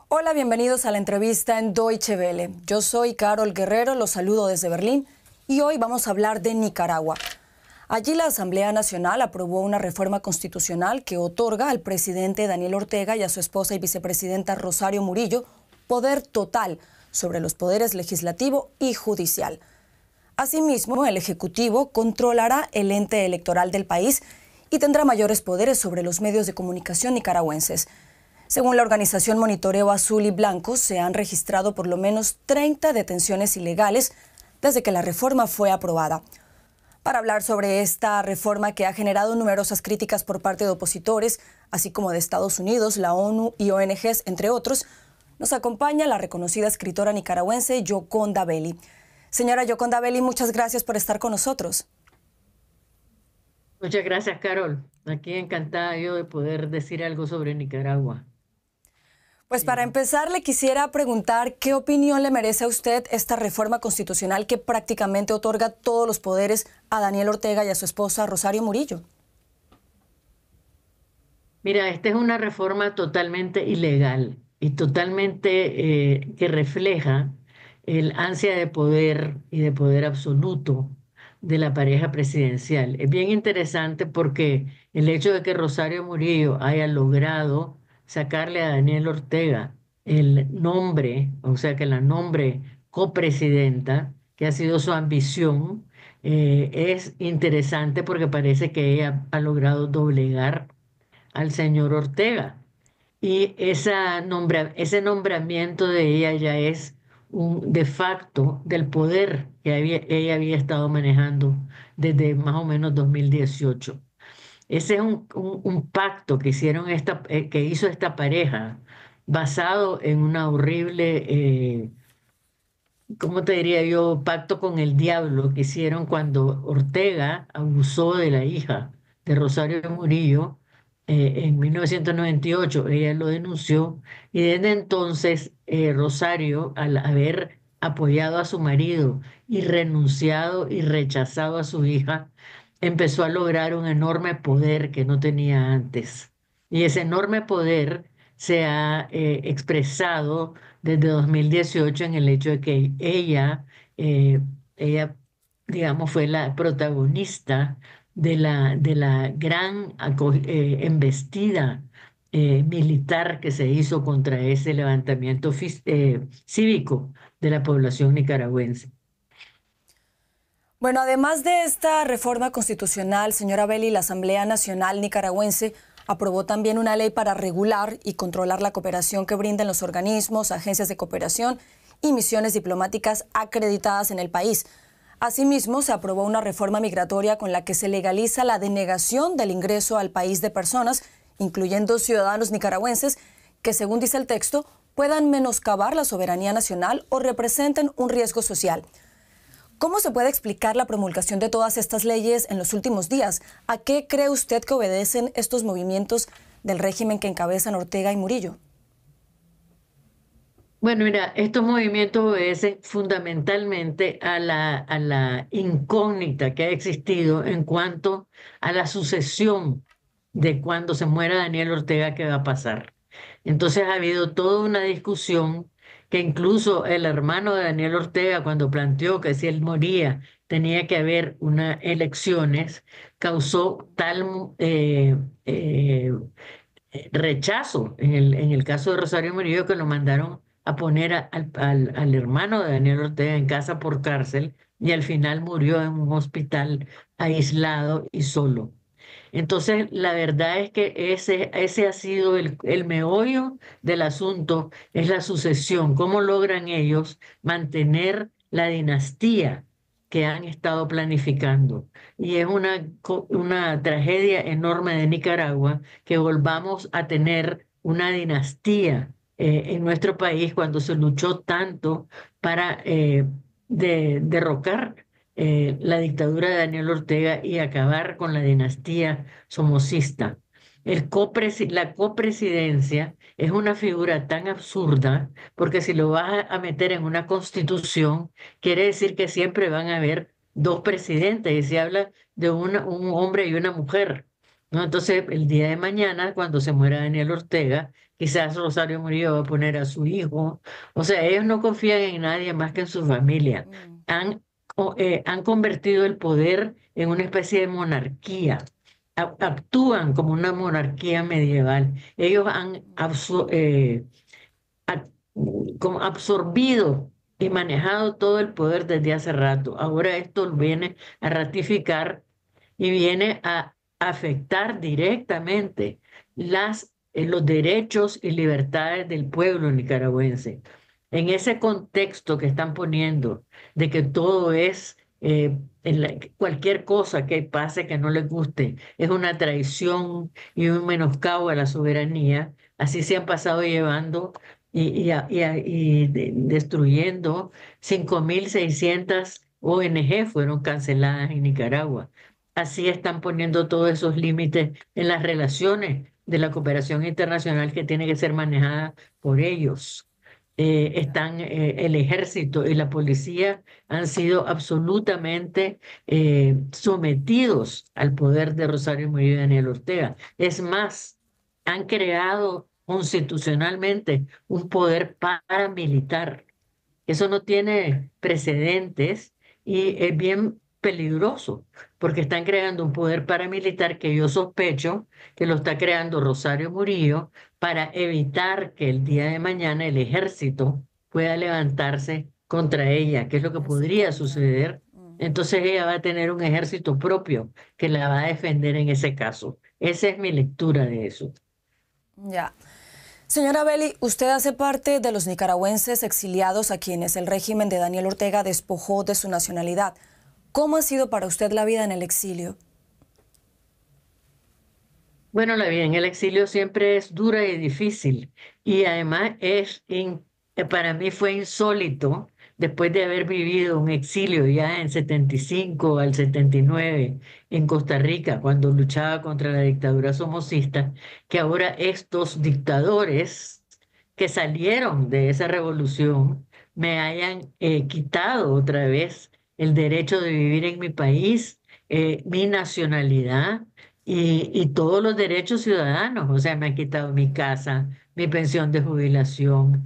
Hola, bienvenidos a la entrevista en Deutsche Welle. Yo soy Carol Guerrero, los saludo desde Berlín y hoy vamos a hablar de Nicaragua. Allí la Asamblea Nacional aprobó una reforma constitucional que otorga al presidente Daniel Ortega y a su esposa y vicepresidenta Rosario Murillo poder total sobre los poderes legislativo y judicial. Asimismo, el Ejecutivo controlará el ente electoral del país y tendrá mayores poderes sobre los medios de comunicación nicaragüenses. Según la organización Monitoreo Azul y Blanco, se han registrado por lo menos 30 detenciones ilegales desde que la reforma fue aprobada. Para hablar sobre esta reforma que ha generado numerosas críticas por parte de opositores, así como de Estados Unidos, la ONU y ONGs, entre otros, nos acompaña la reconocida escritora nicaragüense Yoconda Belli. Señora Yoconda Belli, muchas gracias por estar con nosotros. Muchas gracias, Carol. Aquí encantada yo de poder decir algo sobre Nicaragua. Pues para empezar, le quisiera preguntar qué opinión le merece a usted esta reforma constitucional que prácticamente otorga todos los poderes a Daniel Ortega y a su esposa Rosario Murillo. Mira, esta es una reforma totalmente ilegal y totalmente que refleja el ansia de poder y de poder absoluto de la pareja presidencial. Es bien interesante porque el hecho de que Rosario Murillo haya logrado sacarle a Daniel Ortega el nombre, o sea, que la nombre copresidenta, que ha sido su ambición, es interesante porque parece que ella ha logrado doblegar al señor Ortega. Y ese nombramiento de ella ya es un de facto del poder que ella había estado manejando desde más o menos 2018. Ese es un pacto que que hizo esta pareja basado en una horrible, ¿cómo te diría yo? Pacto con el diablo que hicieron cuando Ortega abusó de la hija de Rosario Murillo en 1998. Ella lo denunció y desde entonces Rosario, al haber apoyado a su marido y renunciado y rechazado a su hija, empezó a lograr un enorme poder que no tenía antes. Y ese enorme poder se ha expresado desde 2018 en el hecho de que ella, digamos, fue la protagonista de la gran embestida militar que se hizo contra ese levantamiento cívico de la población nicaragüense. Bueno, además de esta reforma constitucional, señora Belli, la Asamblea Nacional Nicaragüense aprobó también una ley para regular y controlar la cooperación que brindan los organismos, agencias de cooperación y misiones diplomáticas acreditadas en el país. Asimismo, se aprobó una reforma migratoria con la que se legaliza la denegación del ingreso al país de personas, incluyendo ciudadanos nicaragüenses, que, según dice el texto, puedan menoscabar la soberanía nacional o representen un riesgo social. ¿Cómo se puede explicar la promulgación de todas estas leyes en los últimos días? ¿A qué cree usted que obedecen estos movimientos del régimen que encabezan Ortega y Murillo? Bueno, mira, estos movimientos obedecen fundamentalmente a la incógnita que ha existido en cuanto a la sucesión de cuando se muera Daniel Ortega, ¿qué va a pasar? Entonces ha habido toda una discusión que incluso el hermano de Daniel Ortega, cuando planteó que si él moría tenía que haber unas elecciones, causó tal rechazo en el caso de Rosario Murillo que lo mandaron a poner al hermano de Daniel Ortega en casa por cárcel y al final murió en un hospital aislado y solo. Entonces, la verdad es que ese ha sido el meollo del asunto, es la sucesión. ¿Cómo logran ellos mantener la dinastía que han estado planificando? Y es una tragedia enorme de Nicaragua que volvamos a tener una dinastía en nuestro país cuando se luchó tanto para derrocar la dictadura de Daniel Ortega y acabar con la dinastía somocista. La copresidencia es una figura tan absurda porque si lo vas a meter en una constitución, quiere decir que siempre van a haber dos presidentes y se habla de un hombre y una mujer. ¿no? Entonces, el día de mañana, cuando se muera Daniel Ortega, quizás Rosario Murillo va a poner a su hijo. O sea, ellos no confían en nadie más que en su familia. Mm, Han convertido el poder en una especie de monarquía. Actúan como una monarquía medieval. Ellos han a- como absorbido y manejado todo el poder desde hace rato. Ahora esto viene a ratificar y viene a afectar directamente los derechos y libertades del pueblo nicaragüense. En ese contexto que están poniendo de que todo es, cualquier cosa que pase que no les guste, es una traición y un menoscabo a la soberanía, así se han pasado llevando y destruyendo 5.600 ONG fueron canceladas en Nicaragua. Así están poniendo todos esos límites en las relaciones de la cooperación internacional que tiene que ser manejada por ellos. ya. El ejército y la policía han sido absolutamente sometidos al poder de Rosario Murillo y Daniel Ortega. Es más, han creado constitucionalmente un poder paramilitar. Eso no tiene precedentes y es bien peligroso porque están creando un poder paramilitar que yo sospecho que lo está creando Rosario Murillo para evitar que el día de mañana el ejército pueda levantarse contra ella, que es lo que En su podría contra. suceder. Ujú. Entonces ella va a tener un ejército propio que la va a defender en ese caso. Esa es mi lectura de eso. Ya. Señora Belli, usted hace parte de los nicaragüenses exiliados a quienes el régimen de Daniel Ortega despojó de su nacionalidad. ¿Cómo ha sido para usted la vida en el exilio? Bueno, la vida en el exilio siempre es dura y difícil y además para mí fue insólito después de haber vivido un exilio ya en 75 al 79 en Costa Rica cuando luchaba contra la dictadura somocista, que ahora estos dictadores que salieron de esa revolución me hayan quitado otra vez el derecho de vivir en mi país, mi nacionalidad y todos los derechos ciudadanos. O sea, me han quitado mi casa, mi pensión de jubilación,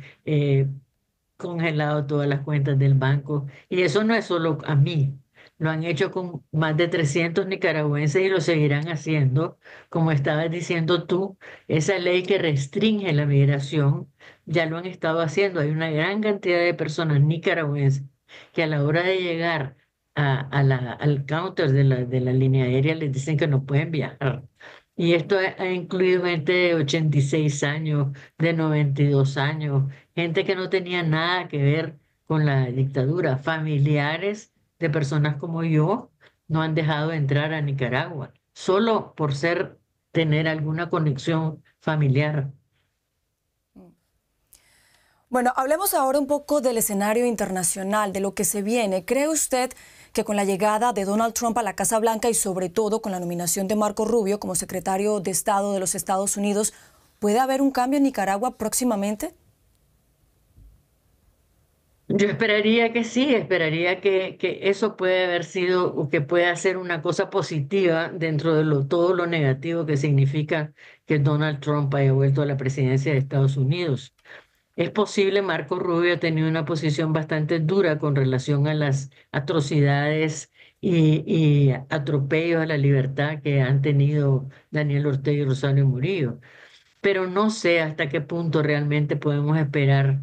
congelado todas las cuentas del banco. Y eso no es solo a mí. Lo han hecho con más de 300 nicaragüenses y lo seguirán haciendo. Como estabas diciendo tú, esa ley que restringe la migración, ya lo han estado haciendo. Hay una gran cantidad de personas nicaragüenses que a la hora de llegar al counter de la línea aérea les dicen que no pueden viajar. Y esto ha incluido gente de 86 años, de 92 años, gente que no tenía nada que ver con la dictadura. Familiares de personas como yo no han dejado de entrar a Nicaragua, solo por tener alguna conexión familiar. Bueno, hablemos ahora un poco del escenario internacional, de lo que se viene. ¿Cree usted que con la llegada de Donald Trump a la Casa Blanca y sobre todo con la nominación de Marco Rubio como secretario de Estado de los Estados Unidos, puede haber un cambio en Nicaragua próximamente? Yo esperaría que sí, esperaría que eso puede haber sido o que pueda ser una cosa positiva dentro de todo lo negativo que significa que Donald Trump haya vuelto a la presidencia de Estados Unidos. Es posible, Marco Rubio ha tenido una posición bastante dura con relación a las atrocidades y atropellos a la libertad que han tenido Daniel Ortega y Rosario Murillo, pero no sé hasta qué punto realmente podemos esperar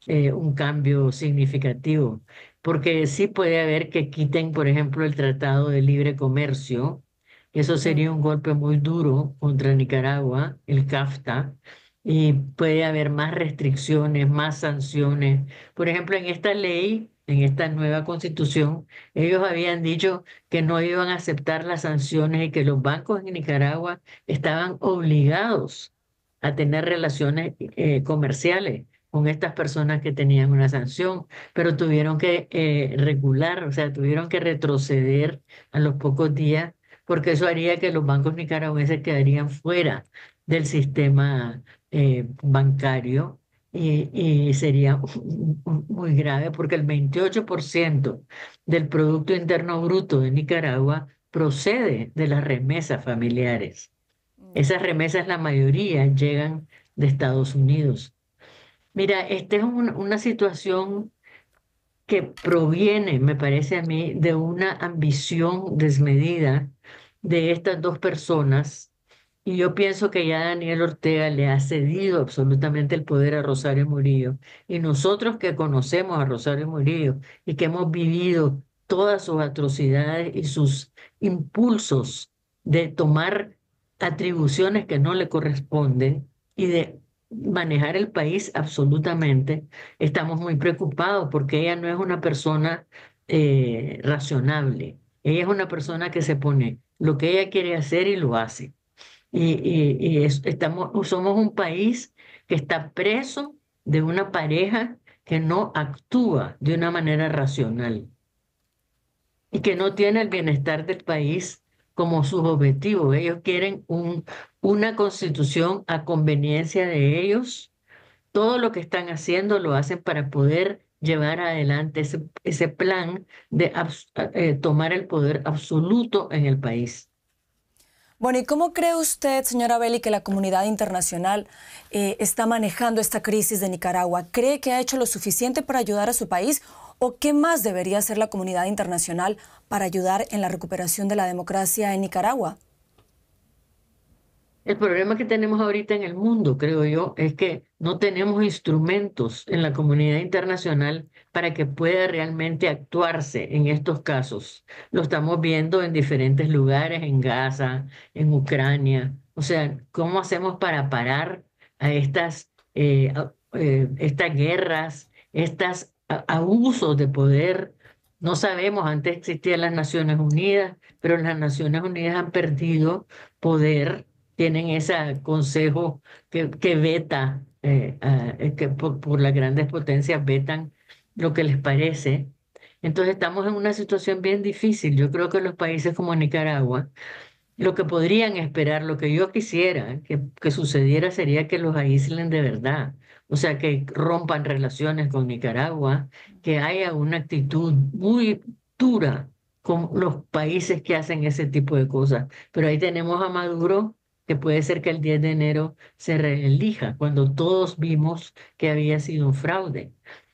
un cambio significativo, porque sí puede haber que quiten, por ejemplo, el Tratado de Libre Comercio. Eso sería un golpe muy duro contra Nicaragua, el CAFTA, y puede haber más restricciones, más sanciones. Por ejemplo, en esta ley, en esta nueva constitución, ellos habían dicho que no iban a aceptar las sanciones y que los bancos en Nicaragua estaban obligados a tener relaciones comerciales con estas personas que tenían una sanción, pero tuvieron que regular, o sea, tuvieron que retroceder a los pocos días, porque eso haría que los bancos nicaragüenses quedarían fuera del sistema bancario y sería muy grave porque el 28% del Producto Interno Bruto de Nicaragua procede de las remesas familiares. Esas remesas, la mayoría llegan de Estados Unidos. Mira, esta es una situación que proviene, me parece a mí, de una ambición desmedida de estas dos personas. Y yo pienso que ya Daniel Ortega le ha cedido absolutamente el poder a Rosario Murillo. Y nosotros que conocemos a Rosario Murillo y que hemos vivido todas sus atrocidades y sus impulsos de tomar atribuciones que no le corresponden y de manejar el país absolutamente, estamos muy preocupados porque ella no es una persona razonable. Ella es una persona que se pone lo que ella quiere hacer y lo hace. Somos un país que está preso de una pareja que no actúa de una manera racional y que no tiene el bienestar del país como sus objetivos. Ellos quieren una constitución a conveniencia de ellos. Todo lo que están haciendo lo hacen para poder llevar adelante ese plan de tomar el poder absoluto en el país. Bueno, ¿y cómo cree usted, señora Belli, que la comunidad internacional está manejando esta crisis de Nicaragua? ¿Cree que ha hecho lo suficiente para ayudar a su país? ¿O qué más debería hacer la comunidad internacional para ayudar en la recuperación de la democracia en Nicaragua? El problema que tenemos ahorita en el mundo, creo yo, es que no tenemos instrumentos en la comunidad internacional para que pueda realmente actuarse en estos casos. Lo estamos viendo en diferentes lugares, en Gaza, en Ucrania. O sea, ¿cómo hacemos para parar a estas guerras, estos abusos de poder? No sabemos, antes existían las Naciones Unidas, pero las Naciones Unidas han perdido poder, tienen ese consejo que veta, que por las grandes potencias vetan lo que les parece. Entonces estamos en una situación bien difícil. Yo creo que los países como Nicaragua, lo que podrían esperar, lo que yo quisiera que sucediera sería que los aíslen de verdad. O sea, que rompan relaciones con Nicaragua, que haya una actitud muy dura con los países que hacen ese tipo de cosas. Pero ahí tenemos a Maduro, que puede ser que el 10 de enero se reelija, cuando todos vimos que había sido un fraude.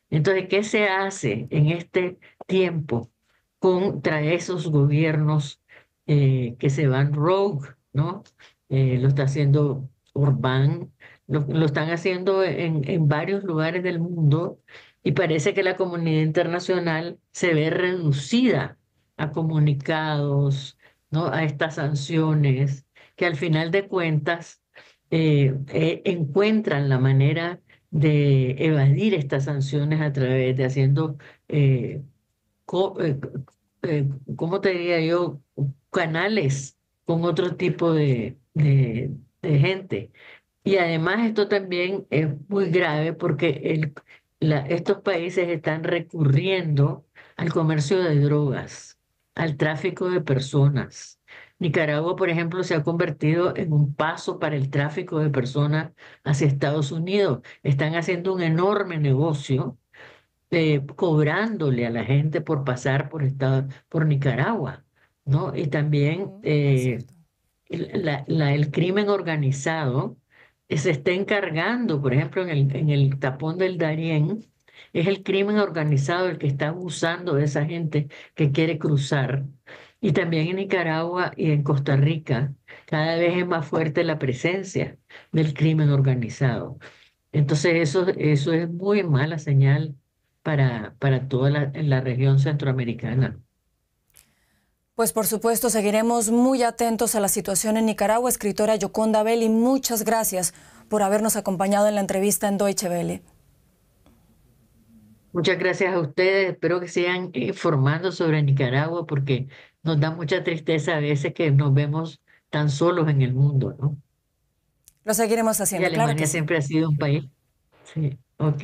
Entonces, ¿qué se hace en este tiempo contra esos gobiernos que se van rogue, ¿no? Lo está haciendo Orbán, lo están haciendo en varios lugares del mundo y parece que la comunidad internacional se ve reducida a comunicados, ¿no? A estas sanciones, que al final de cuentas encuentran la manera de evadir estas sanciones a través de haciendo co- eh, ¿cómo te diría yo? Canales con otro tipo de gente. Y además esto también es muy grave porque estos países están recurriendo al comercio de drogas, al tráfico de personas. Nicaragua, por ejemplo, se ha convertido en un paso para el tráfico de personas hacia Estados Unidos. Están haciendo un enorme negocio cobrándole a la gente por pasar por Nicaragua, ¿no? Y también Es cierto. el crimen organizado se está encargando, por ejemplo, en el tapón del Darién, es el crimen organizado el que está abusando de esa gente que quiere cruzar. Y también en Nicaragua y en Costa Rica, cada vez es más fuerte la presencia del crimen organizado. Entonces eso es muy mala señal para toda la región centroamericana. Pues por supuesto seguiremos muy atentos a la situación en Nicaragua. Escritora Yoconda Belli, muchas gracias por habernos acompañado en la entrevista en Deutsche Welle. Muchas gracias a ustedes. Espero que sigan informando sobre Nicaragua porque nos da mucha tristeza a veces que nos vemos tan solos en el mundo, ¿no? Lo seguiremos Y haciendo, claro que Alemania sí. siempre ha sido un país. Sí, ok.